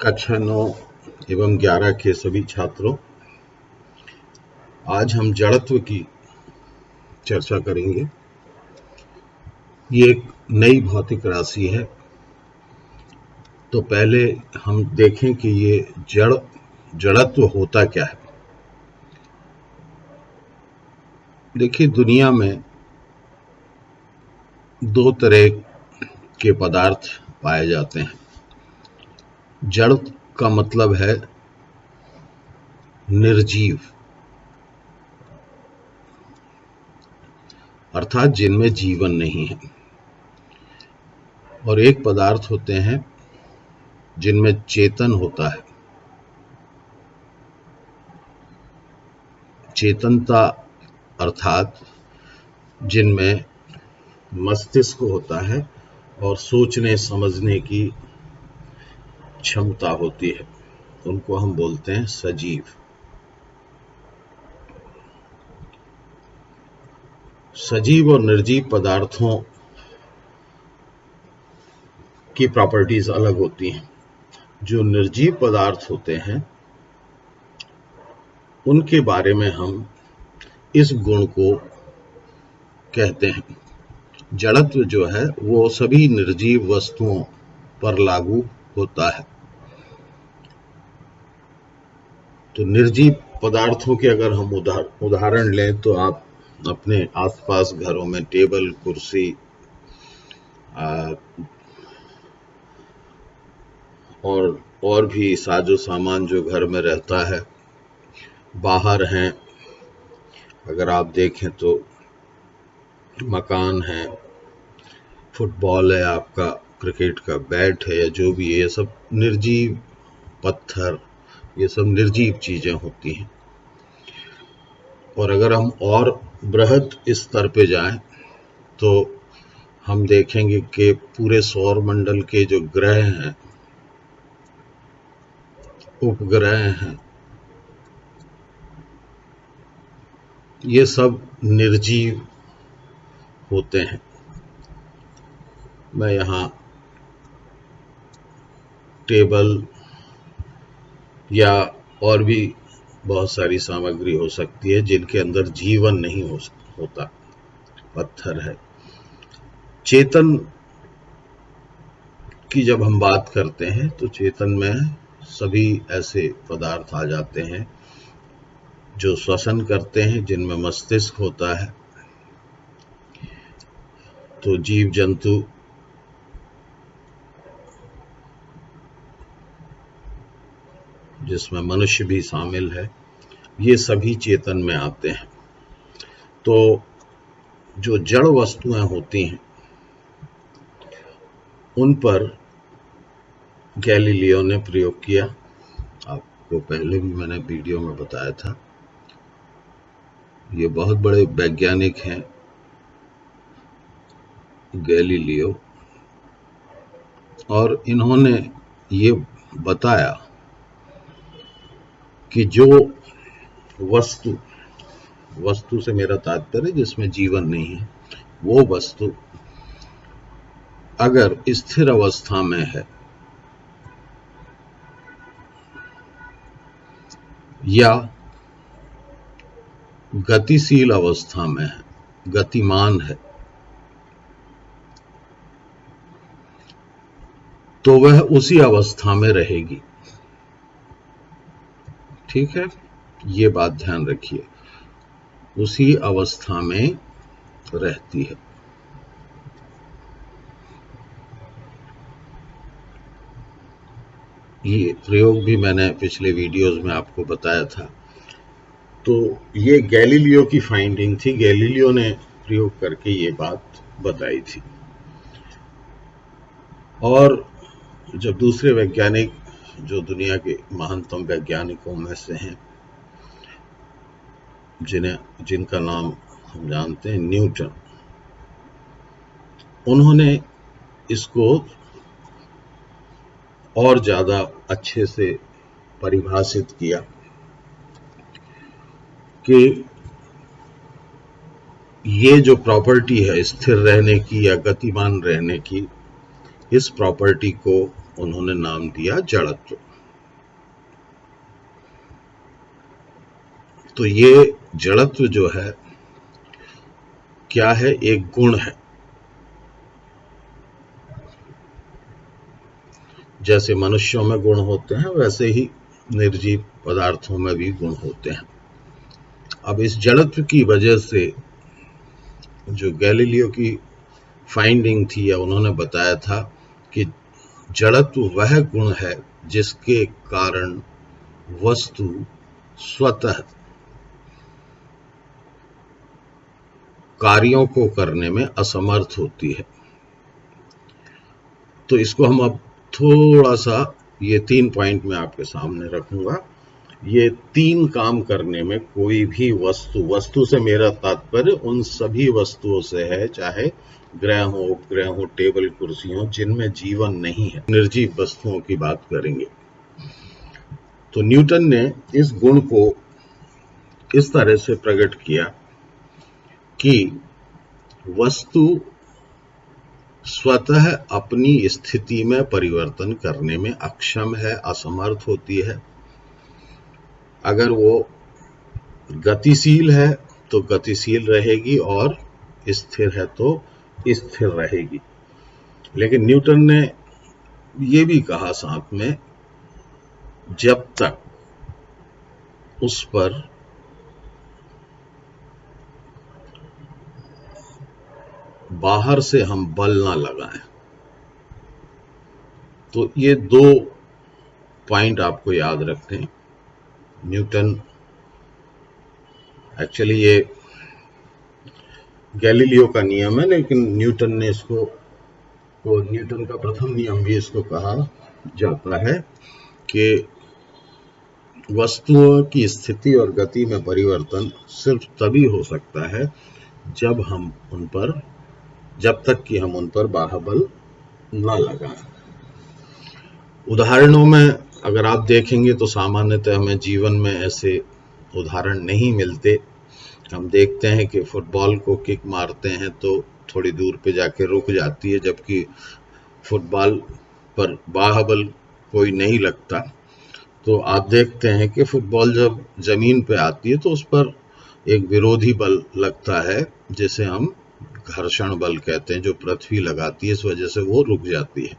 कक्षा 9 एवं 11 के सभी छात्रों, आज हम जड़त्व की चर्चा करेंगे। ये एक नई भौतिक राशि है। तो पहले हम देखें कि ये जड़त्व होता क्या है। देखिए, दुनिया में दो तरह के पदार्थ पाए जाते हैं। जड़ का मतलब है निर्जीव, अर्थात जिनमें जीवन नहीं है, और एक पदार्थ होते हैं जिनमें चेतन होता है। चेतनता अर्थात जिनमें मस्तिष्क होता है और सोचने समझने की क्षमता होती है, उनको हम बोलते हैं सजीव। सजीव और निर्जीव पदार्थों की प्रॉपर्टीज अलग होती हैं। जो निर्जीव पदार्थ होते हैं उनके बारे में हम इस गुण को कहते हैं। जड़त्व जो है वो सभी निर्जीव वस्तुओं पर लागू होता है। तो निर्जीव पदार्थों के अगर हम उदाहरण लें तो आप अपने आसपास घरों में टेबल, कुर्सी और भी साजो सामान जो घर में रहता है, बाहर हैं अगर आप देखें तो मकान है, फुटबॉल है आपका, क्रिकेट का बैट है, या जो भी है, ये सब निर्जीव, पत्थर, ये सब निर्जीव चीजें होती हैं। और अगर हम और बृहद स्तर पे जाएं तो हम देखेंगे कि पूरे सौर मंडल के जो ग्रह हैं, उपग्रह हैं, ये सब निर्जीव होते हैं। मैं यहाँ टेबल या और भी बहुत सारी सामग्री हो सकती है जिनके अंदर जीवन नहीं होता, पत्थर है। चेतन की जब हम बात करते हैं तो चेतन में सभी ऐसे पदार्थ आ जाते हैं जो श्वसन करते हैं, जिनमें मस्तिष्क होता है। तो जीव जंतु, जिसमें मनुष्य भी शामिल है, ये सभी चेतन में आते हैं। तो जो जड़ वस्तुएं होती हैं उन पर गैलीलियो ने प्रयोग किया। आपको पहले भी मैंने वीडियो में बताया था। ये बहुत बड़े वैज्ञानिक हैं गैलीलियो, और इन्होंने ये बताया कि जो वस्तु से मेरा तात्पर्य जिसमें जीवन नहीं है, वो वस्तु अगर स्थिर अवस्था में है या गतिशील अवस्था में है, गतिमान है, तो वह उसी अवस्था में रहेगी। ठीक है, ये बात ध्यान रखिए, उसी अवस्था में रहती है। ये प्रयोग भी मैंने पिछले वीडियोस में आपको बताया था। तो ये गैलीलियो की फाइंडिंग थी, गैलीलियो ने प्रयोग करके ये बात बताई थी। और जब दूसरे वैज्ञानिक, जो दुनिया के महानतम वैज्ञानिकों में से हैं, जिनका नाम हम जानते हैं न्यूटन, उन्होंने इसको और ज्यादा अच्छे से परिभाषित किया कि ये जो प्रॉपर्टी है स्थिर रहने की या गतिमान रहने की, इस प्रॉपर्टी को उन्होंने नाम दिया जड़त्व। तो ये जड़त्व जो है क्या है, एक गुण है। जैसे मनुष्यों में गुण होते हैं वैसे ही निर्जीव पदार्थों में भी गुण होते हैं। अब इस जड़त्व की वजह से जो गैलीलियो की फाइंडिंग थी या उन्होंने बताया था कि जड़त्व वह गुण है जिसके कारण वस्तु स्वतः कार्यों को करने में असमर्थ होती है। तो इसको हम अब थोड़ा सा, ये 3 पॉइंट मैं आपके सामने रखूंगा। ये 3 काम करने में कोई भी वस्तु से मेरा तात्पर्य उन सभी वस्तुओं से है, चाहे ग्रह हो, उपग्रह हो, टेबल कुर्सी हो, जिनमें जीवन नहीं है। निर्जीव वस्तुओं की बात करेंगे। तो न्यूटन ने इस गुण को इस तरह से प्रकट किया कि वस्तु स्वतः अपनी स्थिति में परिवर्तन करने में अक्षम है, असमर्थ होती है। अगर वो गतिशील है तो गतिशील रहेगी और स्थिर है तो स्थिर रहेगी। लेकिन न्यूटन ने ये भी कहा साथ में, जब तक उस पर बाहर से हम बल ना लगाएं। तो ये 2 पॉइंट आपको याद रखने। न्यूटन, एक्चुअली ये गैलीलियो का नियम है, लेकिन न्यूटन ने इसको, तो न्यूटन का प्रथम नियम भी इसको कहा जाता है कि वस्तुओं की स्थिति और गति में परिवर्तन सिर्फ तभी हो सकता है जब तक कि हम उन पर बाह्यबल न लगाएं। उदाहरणों में अगर आप देखेंगे तो सामान्यतः हमें जीवन में ऐसे उदाहरण नहीं मिलते। हम देखते हैं कि फुटबॉल को किक मारते हैं तो थोड़ी दूर पे जाके रुक जाती है, जबकि फुटबॉल पर बाह्यबल कोई नहीं लगता। तो आप देखते हैं कि फुटबॉल जब जमीन पे आती है तो उस पर एक विरोधी बल लगता है, जिसे हम घर्षण बल कहते हैं, जो पृथ्वी लगाती है, इस वजह से वो रुक जाती है।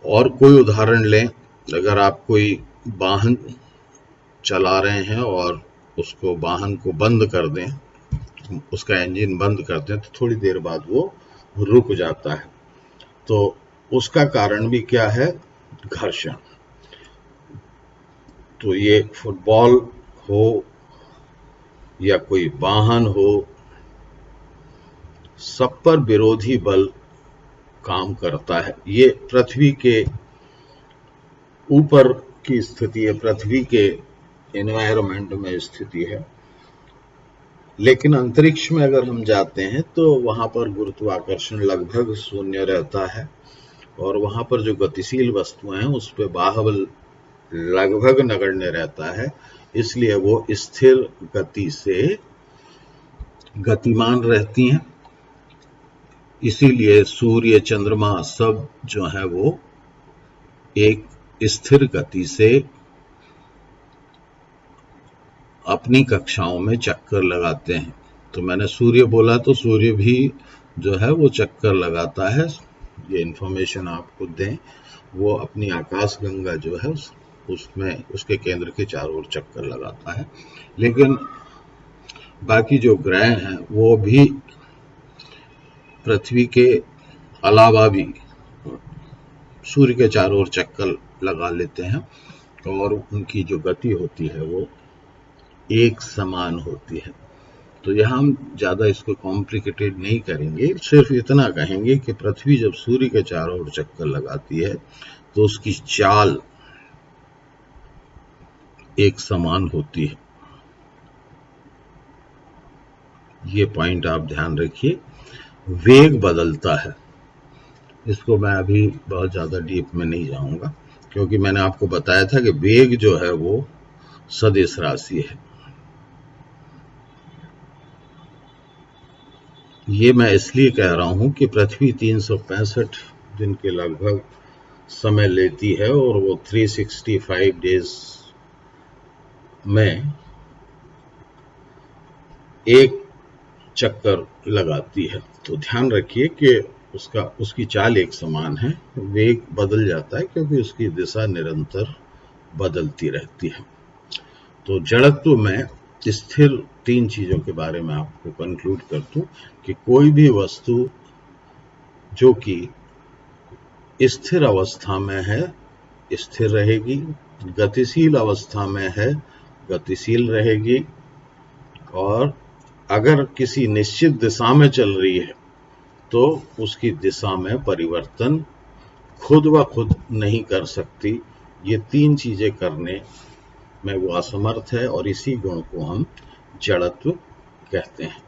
और कोई उदाहरण लें, अगर आप कोई वाहन चला रहे हैं और उसको वाहन को बंद कर दें, उसका इंजन बंद कर दें, तो थोड़ी देर बाद वो रुक जाता है। तो उसका कारण भी क्या है? घर्षण। तो ये फुटबॉल हो या कोई वाहन हो, सब पर विरोधी बल काम करता है। ये पृथ्वी के ऊपर की स्थिति है, पृथ्वी के एनवायरनमेंट में स्थिति है। लेकिन अंतरिक्ष में अगर हम जाते हैं तो वहां पर गुरुत्वाकर्षण लगभग शून्य रहता है और वहां पर जो गतिशील वस्तुएं हैं उस पर बाह्यबल लगभग नगण्य रहता है, इसलिए वो स्थिर गति से गतिमान रहती हैं। इसीलिए सूर्य, चंद्रमा सब जो है वो एक स्थिर गति से अपनी कक्षाओं में चक्कर लगाते हैं। तो मैंने सूर्य बोला तो सूर्य भी जो है वो चक्कर लगाता है। ये इंफॉर्मेशन आपको दें, वो अपनी आकाश गंगा जो है उसमें उसके केंद्र के चारों ओर चक्कर लगाता है। लेकिन बाकी जो ग्रह हैं वो भी पृथ्वी के अलावा भी सूर्य के चारों ओर चक्कर लगा लेते हैं और उनकी जो गति होती है वो एक समान होती है। तो यहाँ हम ज़्यादा इसको कॉम्प्लिकेटेड नहीं करेंगे, सिर्फ इतना कहेंगे कि पृथ्वी जब सूर्य के चारों ओर चक्कर लगाती है तो उसकी चाल एक समान होती है। ये पॉइंट आप ध्यान रखिए। वेग बदलता है, इसको मैं अभी बहुत ज़्यादा डीप में नहीं जाऊंगा, क्योंकि मैंने आपको बताया था कि वेग जो है वो सदिश राशि है। ये मैं इसलिए कह रहा हूं कि पृथ्वी 365 दिन के लगभग समय लेती है और वो 365 डेज में एक चक्कर लगाती है। तो ध्यान रखिए कि उसकी चाल एक समान है, वेग बदल जाता है क्योंकि उसकी दिशा निरंतर बदलती रहती है। तो जड़त्व में स्थिर 3 चीजों के बारे में आपको कंक्लूड कर दूं कि कोई भी वस्तु जो कि स्थिर अवस्था में है स्थिर रहेगी, गतिशील अवस्था में है गतिशील रहेगी, और अगर किसी निश्चित दिशा में चल रही है तो उसकी दिशा में परिवर्तन खुद ब खुद नहीं कर सकती। ये 3 चीजें करने में वो असमर्थ है और इसी गुण को हम जड़त्व कहते हैं।